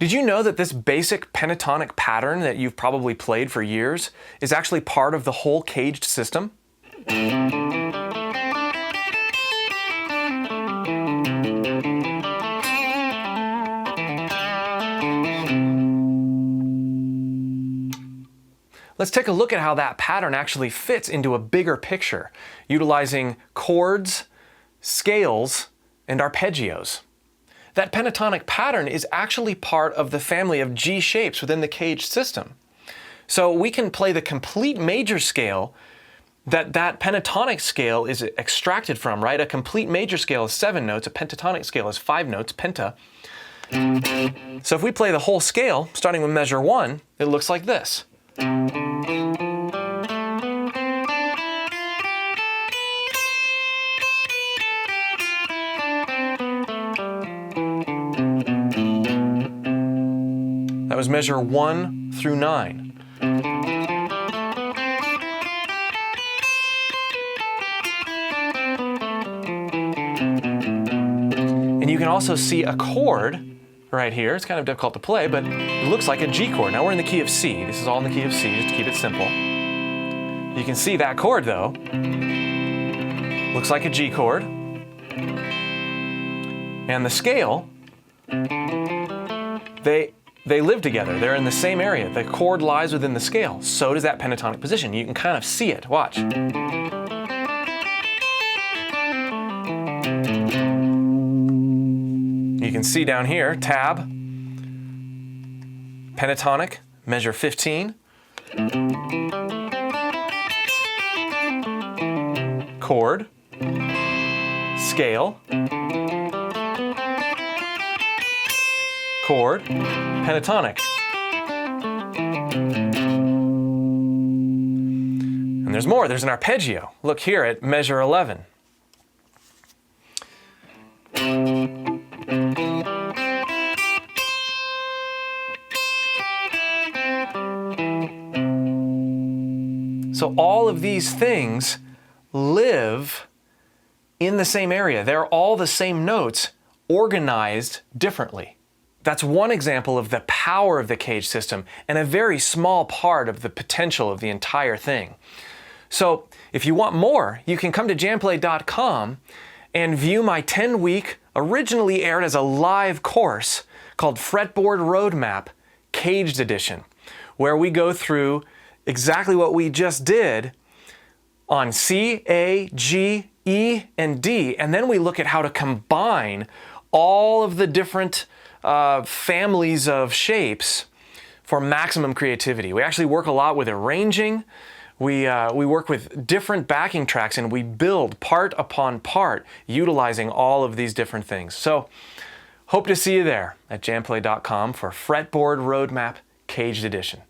Did you know that this basic pentatonic pattern that you've probably played for years is actually part of the whole caged system? Let's take a look at how that pattern actually fits into a bigger picture, utilizing chords, scales, and arpeggios. That pentatonic pattern is actually part of the family of G shapes within the caged system. So we can play the complete major scale that pentatonic scale is extracted from, right? A complete major scale is 7 notes, a pentatonic scale is 5 notes, penta. So if we play the whole scale, starting with measure 1, it looks like this. That was measure 1 through 9. And you can also see a chord right here. It's kind of difficult to play, but it looks like a G chord. Now we're in the key of C. This is all in the key of C, just to keep it simple. You can see that chord, though. Looks like a G chord. And the scale, they live together. They're in the same area. The chord lies within the scale. So does that pentatonic position. You can kind of see it. Watch. You can see down here, tab, pentatonic, measure 15, chord, scale, chord, pentatonic. And there's more. There's an arpeggio. Look here at measure 11. So all of these things live in the same area. They're all the same notes, organized differently. That's one example of the power of the cage system and a very small part of the potential of the entire thing. So if you want more, you can come to JamPlay.com and view my 10-week, originally aired as a live course called Fretboard Roadmap Caged Edition, where we go through exactly what we just did on C, A, G, E, and D, and then we look at how to combine all of the different families of shapes for maximum creativity. We actually work a lot with arranging. We work with different backing tracks, and we build part upon part utilizing all of these different things. So hope to see you there at jamplay.com for Fretboard Roadmap Caged Edition.